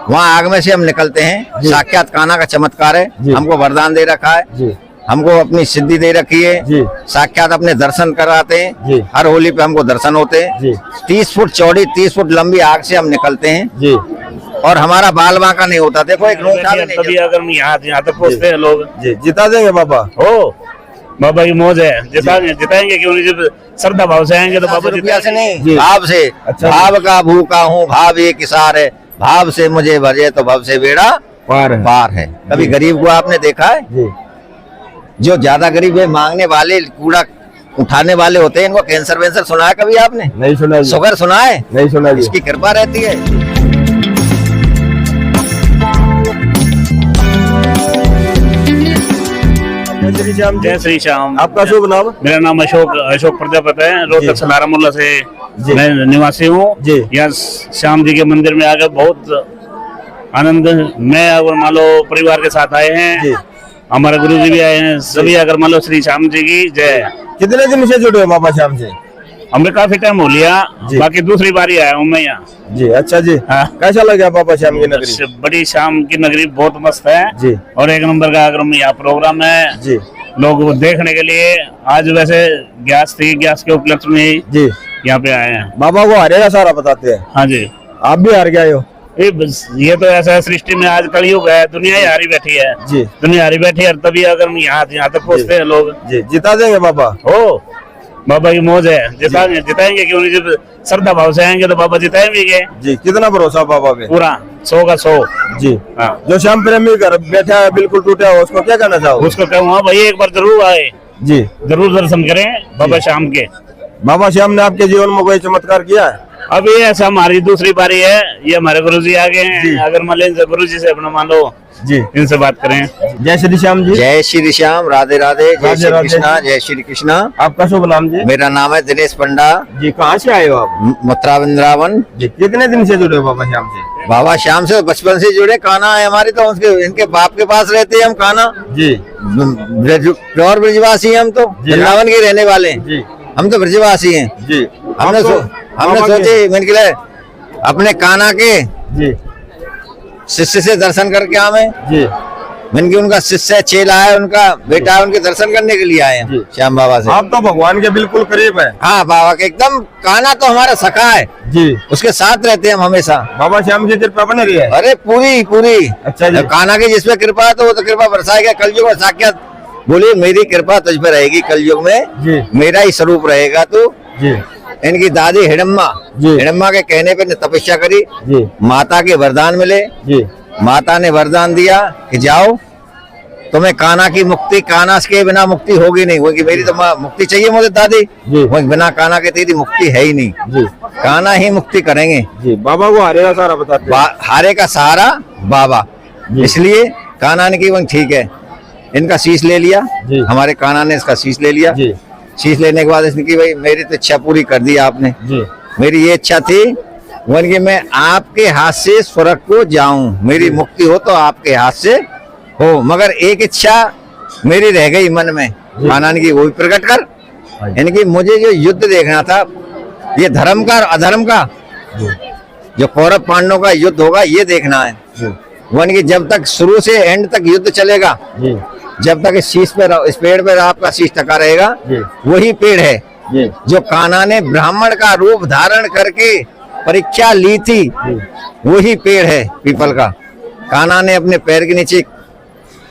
वहाँ आग में से हम निकलते हैं। साक्षात कान्हा का चमत्कार है, हमको वरदान दे रखा है, हमको अपनी सिद्धि दे रखी है। साक्षात अपने दर्शन कराते हैं, हर होली पे हमको दर्शन होते हैं। 30 फुट चौड़ी 30 फुट लंबी आग से हम निकलते हैं और हमारा बाल बांका नहीं होता। देखो एक तभी अगर यहाँ तक पहुँचते हैं लोग। जिता देंगे बाबा। हो बाबा की मौज है, जिताएंगे क्यों नहीं, जब श्रद्धा भाव से आएंगे तो बाबा रुपया से नहीं, भाव से। भाव का भूखा हूँ, भाव एक किसार है, भाव से मुझे भजे तो भव से बेड़ा पार है। कभी गरीब को आपने देखा है? जो ज्यादा गरीब है, मांगने वाले, कूड़ा उठाने वाले होते हैं, इनको कैंसर वैंसर सुना है कभी आपने? नहीं सुना। शुगर सुना है? नहीं सुना। इसकी कृपा रहती है। जय श्री श्याम। आपका शुभ नाम? मेरा नाम अशोक प्रजापति है। रोहतक सलारामुल्ला से मैं निवासी हूँ। यहाँ श्याम जी के मंदिर में आकर बहुत आनंद, मैं अगर मान लो परिवार के साथ आए हैं, हमारे गुरु जी भी आए हैं, सभी अगर मान लो श्री श्याम जी की जय। कितने दिन से जुड़े हो बाबा श्याम से? हमें काफी टाइम हो लिया, बाकी दूसरी बारी आया हूँ मैं यहाँ। जी अच्छा जी। हाँ। कैसा लगा बाबा श्याम की नगरी? बड़ी श्याम की नगरी बहुत मस्त है जी, और एक नंबर का अगर यहाँ प्रोग्राम है जी, लोग देखने के लिए। आज वैसे गैस थी, गैस के उपलक्ष्य में जी यहाँ पे आए हैं। बाबा को हारेगा सारा बताते हैं। हाँ जी। आप भी हार गए हो? ये तो ऐसा है, सृष्टि में आज कलयुग है, दुनिया ही हारी बैठी है जी, दुनिया हारी बैठी है, तभी अगर यहाँ तक पहुँचते हैं लोग। जी जिता देंगे बाबा। हो बाबा की मौज है, जिताएंगे क्यों नहीं, जब श्रद्धा भाव से आएंगे तो बाबा जिताएंगे जी। कितना भरोसा बाबा पे? पूरा 100 का 100 जी। हाँ। जो श्याम प्रेमी घर बैठा है बिल्कुल टूटा हुआ, उसको क्या कहना चाहो? उसको कहूँगा भाई एक बार जरूर आए जी, जरूर दर्शन करें बाबा श्याम के। बाबा श्याम ने आपके जीवन में कोई चमत्कार किया है? अब ये ऐसा हमारी दूसरी बारी है, ये हमारे गुरुजी आ गए हैं। अगर मान लो गुरुजी से अपना मान लो जी, इनसे बात करें। जय श्री श्याम जी। जय श्री श्याम, राधे राधे, जय श्री कृष्णा, जय श्री कृष्णा। आपका शुभ नाम जी? मेरा नाम है दिनेश पंडा जी। कहाँ से आए हो आप? मथुरा वृंदावन जी। कितने दिन से जुड़े हो बाबा श्याम से? बाबा श्याम से बचपन से जुड़े। कान्हा है हमारी, तो उसके इनके बाप के पास रहते हैं हम। कान्हा जी प्योर ब्रजवासी हम तो वृंदावन के रहने वाले हैं जी। हम तो ब्रजवासी हैं जी। हमने सोचे मैंने के लिए अपने कान्हा के जी शिष्य से दर्शन करके आवे जी। मैंने उनका शिष्य चेला है, उनका बेटा है, उनके दर्शन करने के लिए आए हैं श्याम बाबा से। आप तो भगवान के बिल्कुल करीब है। हाँ बाबा के एकदम। कान्हा तो हमारा सखा है जी, उसके साथ रहते हैं हम हमेशा। बाबा श्याम की कृपा बन रही है? अरे पूरी। अच्छा जी। कान्हा की जिसपे कृपा है तो वो तो कृपा बरसाएगा। कलयुग में साक्षात बोलिए मेरी कृपा तुझ पे रहेगी, कलयुग में जी मेरा ही स्वरूप रहेगा तू जी। इनकी दादी हिडम्मा के कहने पे ने तपस्या करी जी, माता के वरदान मिले जी। माता ने वरदान दिया कि जाओ तुम्हें कान्हा की मुक्ति, कान्हा के बिना मुक्ति होगी नहीं। क्योंकि मेरी तो मुक्ति चाहिए मुझे दादी, बिना कान्हा के तेरी मुक्ति है ही नहीं जी। कान्हा ही मुक्ति करेंगे जी। बाबा को हारे का सहारा बताते हैं। हारे का सहारा बाबा, इसलिए कान्हा ने की वही ठीक है। इनका शीश ले लिया हमारे कान्हा ने, इसका शीश ले लिया जी। शीश लेने के बाद इसने की भाई मेरी तो इच्छा पूरी कर दी आपने जी। मेरी ये इच्छा थी वन की मैं आपके हाथ से स्वर्ग को जाऊं, मेरी मुक्ति हो तो आपके हाथ से हो। मगर एक इच्छा मेरी रह गई मन में, कान्हा की वो भी प्रकट कर। इनकी मुझे जो युद्ध देखना था, ये धर्म का और अधर्म का, जो कौरव पांडवों का युद्ध होगा ये देखना है। वन की जब तक शुरू से एंड तक युद्ध चलेगा, जब तक इस शीश पे इस पेड़ पे आपका शीश टका रहेगा, वही पेड़ है जो कान्हा ने ब्राह्मण का रूप धारण करके परीक्षा ली थी। वही पेड़ है पीपल का। कान्हा ने अपने पैर के नीचे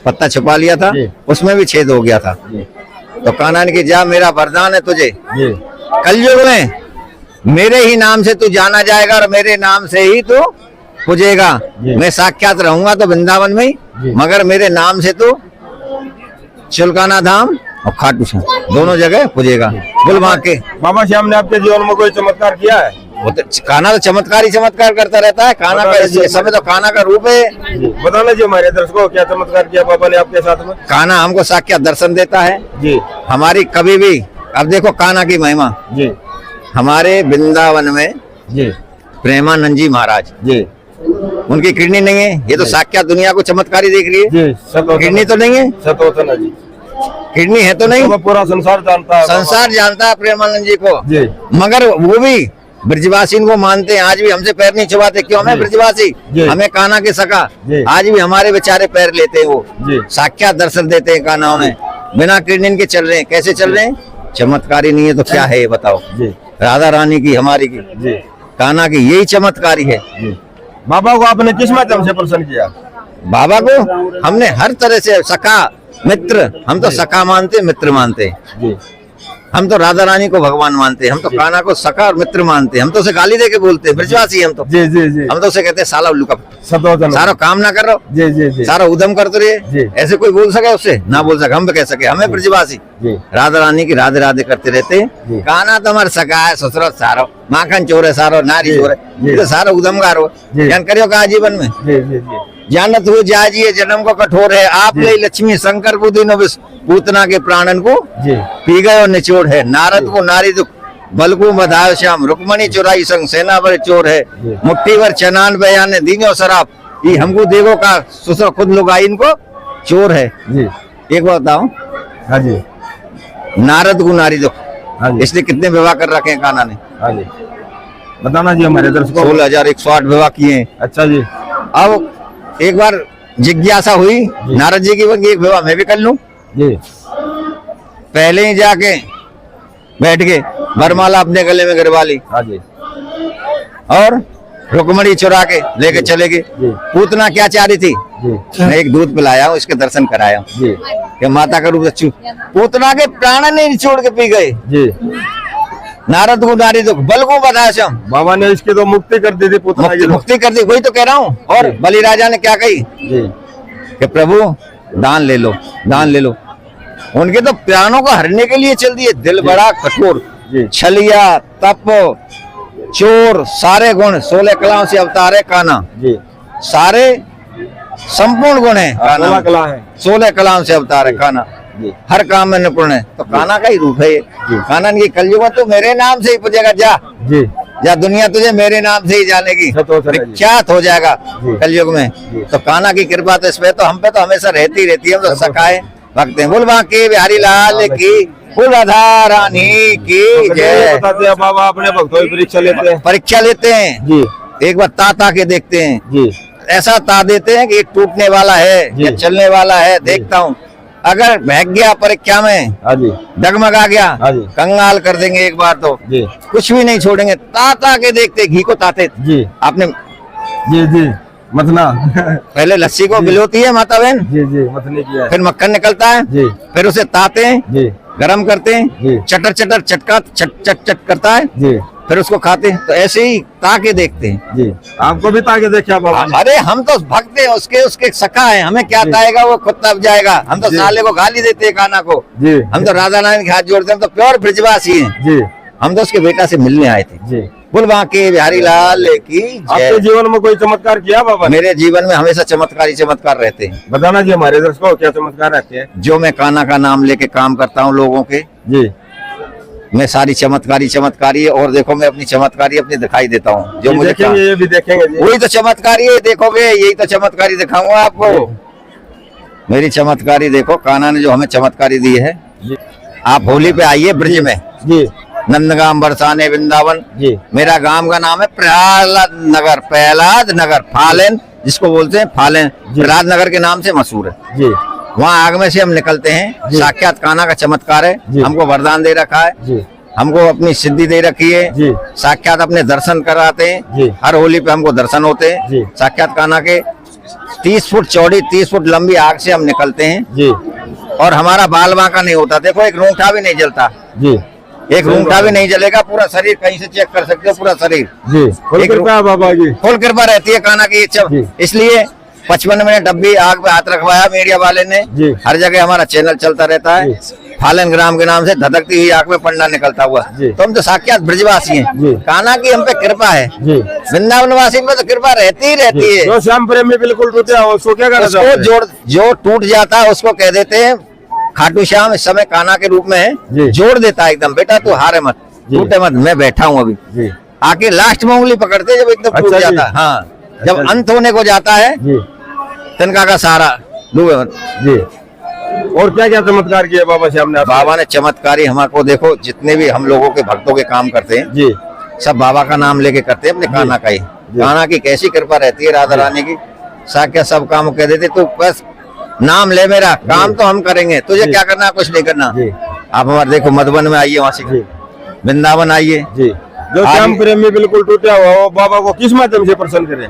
पत्ता छुपा लिया था, उसमें भी छेद हो गया था। तो कान्हा ने जा मेरा वरदान है तुझे, कलयुग में मेरे ही नाम से तू जाना जाएगा और मेरे नाम से ही तू पूजेगा। मैं साक्षात रहूंगा तो वृंदावन में ही, मगर मेरे नाम से तू चिलकाना धाम और खाटू श्याम दोनों जगह पूजेगा। बोल माँ के। बाबा श्याम ने आपके जीवन में कोई चमत्कार किया है? वो तो कान्हा तो चमत्कार ही चमत्कार करता रहता है। कान्हा का इस समय तो कान्हा का रूप है। बताना जी हमारे दर्शकों क्या चमत्कार किया बाबा ने आपके साथ में? कान्हा हमको साक्षात दर्शन देता है जी। हमारी कभी भी, अब देखो कान्हा की महिमा जी। हमारे वृंदावन में जी प्रेमानंद जी महाराज जी, उनकी किडनी नहीं है, ये तो साक्षात दुनिया को चमत्कारी देख रही है जी। किडनी तो नहीं है, सतोतना जी किडनी है तो नहीं, पूरा संसार जानता है, संसार जानता है प्रेमानंद जी को जी। मगर वो भी ब्रजवासी इनको मानते हैं, आज भी हमसे पैर नहीं छुपाते। क्यों? हमें ब्रजवासी, हमें कान्हा के सका, आज भी हमारे बेचारे पैर लेते हैं। वो साक्षात दर्शन देते हैं कान्हा में, बिना किडनी के चल रहे हैं। कैसे चल रहे हैं? चमत्कारी नहीं है तो क्या है ये बताओ? राधा रानी की, हमारी की, कान्हा की, यही चमत्कारी है। बाबा को आपने किस माध्यम से प्रसन्न किया? बाबा को हमने हर तरह से सखा मित्र, हम तो सखा मानते, मित्र मानते। हम तो राधा रानी को भगवान मानते हैं, हम तो कान्हा को सखा और मित्र मानते हैं। हम तो उसे गाली दे के बोलते हैं, ब्रजवासी हम तो। हम तो उसे कहते हैं साला उल्लू का, सारा काम ना कर रहा, सारा उदम करते रहे। ऐसे कोई बोल सके उससे? ना बोल सके, हम तो कह सके। हमें ब्रजवासी राधा रानी की राधे राधे करते रहते हैं। कान्हा तो हमारा सखा है, ससुर सारो, माखन चोर है, सारो नारी चोर है, तो सारा उदमगार हो। ज्ञान करियो कहा जीवन में, जानत हुए जाजिए जन्म को कठोर है, आप ले लक्ष्मी शंकर बुद्धि नो पूतना के प्राणन को पी गए और निचोड़ है। नारद को नारी दुख बल को बधायो श्याम, रुक्मणी चुराई संग सेना बड़े चोर है। मुट्ठी भर चनान बयान दीनो शराब, ये हमको देखो का ससुर खुद लोग आई इनको चोर है। एक बात बताओ, हाँ जी, नारद को नारी दुख, इसलिए कितने विवाह कर रखे हैं कान्हा ने? हाँ जी, बताना जी हमारे दर्शकों। 16,108 विवाह किए। अच्छा जी। अब एक बार जिज्ञासा हुई नारद जी की, एक विवाह मैं भी कर लूं। पहले ही जाके बैठ के वरमाला अपने गले में गिरवा ली, हाँ जी, और रुक्मणी चुरा के लेके चले गए। पूतना क्या चाह रही थी? मैं एक दूध पिलाया हूँ, इसके दर्शन कराया हूँ कि माता का रूप अच्छू। पूतना के प्राण नहीं छोड़ के पी गए। नारद को नारी दुख बल को बताया श्याम, बाबा ने इसकी तो मुक्ति कर दी थी, पूतना की मुक्ति कर दी। वही तो कह रहा हूँ। और बलि राजा ने क्या कही कि प्रभु दान ले लो, दान ले लो। उनके तो प्राणों को हरने के लिए चल दिए। दिल बड़ा कठोर, छलिया, तप, चोर, सारे गुण, 16 कलाओं से अवतार है कान्हा। सारे संपूर्ण गुण है कान्हा, 16 कलाओं से अवतार है कान्हा, हर काम में निपुण है। तो कान्हा का ही रूप है ये। कान्हा की कलयुग में तो मेरे नाम से ही पूजेगा, जा दुनिया तुझे मेरे नाम से ही जानेगी, विख्यात हो जाएगा कलयुग में। तो कान्हा की कृपा तो इस पे तो हम पे तो हमेशा रहती रहती है। हम तो सखाए भक्त हैं। बोल बांके बिहारी लाल की, बोल राधा रानी की जय। बताते हैं बाबा अपने भक्तों की परीक्षा लेते हैं, परीक्षा लेते हैं जी। एक बार ता के देखते हैं जी, ऐसा ता देते हैं कि टूटने वाला है या चलने वाला है। देखता हूँ, अगर बहक गया परीक्षा में, डगमगा गया, कंगाल कर देंगे एक बार तो, कुछ भी नहीं छोड़ेंगे। ता के देखते, घी को ताते जी आपने जी मथना पहले लस्सी को भिगोती है माता बहन जी मथने किया, फिर मक्खन निकलता है जी, फिर उसे ताते हैं जी, गरम करते हैं जी, चटर चटर चटका चट करता है जी, फिर उसको खाते हैं। तो ऐसे ही ताके देखते हैं जी। आपको भी ताके देखा बाबा? अरे हम तो भक्त हैं, उसके सखा है, हमें क्या ताएगा, वो खुद तब जाएगा। हम तो साले को गाली देते हैं कान्हा को जी, हम तो राधा रानी के हाथ जोड़ते हैं। हम तो प्योर ब्रजवासी हैं जी, हम तो उसके बेटा से मिलने आए थे जी। बोल बांके बिहारी लाल की जय। आपके जीवन में कोई चमत्कार किया बाबा? मेरे जीवन में हमेशा चमत्कार रहते हैं। बताना जी हमारे दर्शकों क्या चमत्कार रहते हैं? जो मैं कान्हा का नाम लेके काम करता हूँ लोगों के जी, मैं सारी चमत्कारी और देखो मैं अपनी चमत्कारी अपनी दिखाई देता हूँ। जो मुझे देखेंगे, ये भी देखेंगे जी। वही तो चमत्कारी है, देखोगे यही तो चमत्कारी दिखाऊंगा आपको। मेरी चमत्कारी देखो, कान्हा ने जो हमें चमत्कारी दी है। आप होली पे आइए ब्रज में जी, नंदगाम बरसाने वृंदावन जी। मेरा गांव का नाम है प्रहलाद नगर, फालेन जिसको बोलते हैं, फालेन प्रहलाद नगर के नाम से मशहूर है जी। वहाँ आग में से हम निकलते हैं। साक्षात कान्हा का चमत्कार है, हमको वरदान दे रखा है जी, हमको अपनी सिद्धि दे रखी है जी। साक्षात अपने दर्शन कराते हैं जी। हर होली पे हमको दर्शन होते हैं जी। साक्षात कान्हा के 30 फुट चौड़ी 30 फुट लंबी आग से हम निकलते हैं जी। और हमारा बाल बांका नहीं होता। देखो एक रूंगटा भी नहीं जलता जी, एक रूंगटा भी नहीं जलेगा। पूरा शरीर कहीं से चेक कर सकते हो, पूरा शरीर जी। फुल कृपा बाबा की, फुल कृपा रहती है कान्हा की। इसलिए 55 मिनट अब भी आग पे हाथ रखवाया मीडिया वाले ने जी। हर जगह हमारा चैनल चलता रहता है। फालन ग्राम के नाम से धधकती हुई आग में पंडा निकलता हुआ। तो हम तो साक्षात ब्रजवासी हैं, कान्हा की हम पे कृपा है। वृंदावन वासी में तो कृपा रहती ही रहती है। जो श्याम प्रेमी बिल्कुल टूटा हो उसको क्या करना चाहिए? जो टूट जाता है उसको कह देते हैं खाटू श्याम इस समय कान्हा के रूप में है, जोड़ देता है एकदम। बेटा तू हारे मत, टूटे मत, मैं बैठा हूँ अभी। आके लास्ट में उंगली पकड़ते जब एकदम टूट जाता है। हाँ, जब अंत होने को जाता है तिनका का सहारा डूबे मत जी। और क्या क्या चमत्कार किया बाबा श्याम ने? बाबा ने चमत्कारी हमको देखो, जितने भी हम लोगों के भक्तों के काम करते हैं जी, सब बाबा का नाम लेके करते हैं अपने कान्हा का ही। कान्हा की कैसी कृपा रहती है राधा रानी की, साक्या सब काम कह देते, तू बस नाम ले मेरा, काम तो हम करेंगे, तुझे क्या करना, कुछ नहीं करना। आप हमारे देखो मधुबन में आइए, वहां से वृंदावन आइए। जो श्याम प्रेमी बिल्कुल टूटा हुआ वो बाबा को किस माध्यम से प्रसन्न करे?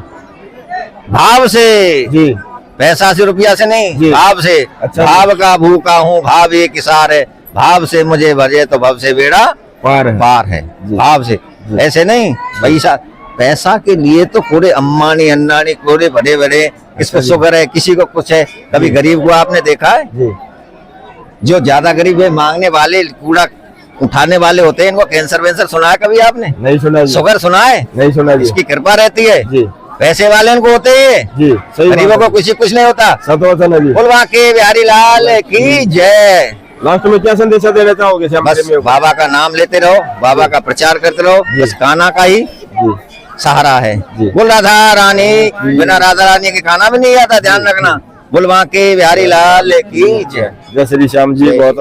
भाव से जी, पैसा से रुपया से नहीं, भाव से। अच्छा। भाव का भूखा हूँ, भाव एक सार है, भाव से मुझे भजे तो भव से बेड़ा पार है। भाव से, ऐसे नहीं पैसा, पैसा के लिए तो पूरे अम्बानी अन्नानी पूरे बड़े बड़े, किसको शुगर है, किसी को कुछ है। कभी गरीब को आपने देखा है? जो ज्यादा गरीब है, मांगने वाले, कूड़ा उठाने वाले होते हैं, इनको कैंसर वैंसर सुना है कभी आपने? नहीं सुना। शुगर सुना है? नहीं सुना। इसकी कृपा रहती है। जी, पैसे वाले इनको होते हैं, गरीबों को कुछ नहीं होता। बोलवा के बिहारी लाल की जय। लास्ट में क्या संदेशा देना चाहोगे? बस बाबा का नाम लेते रहो, बाबा का प्रचार करते रहो, बस कान्हा का ही सहारा है। बोल राधा रानी, बिना राधा रानी के खाना भी नहीं आता, ध्यान रखना। बुलवा के बिहारी लाल की जय। जय श्री श्याम जी। बहुत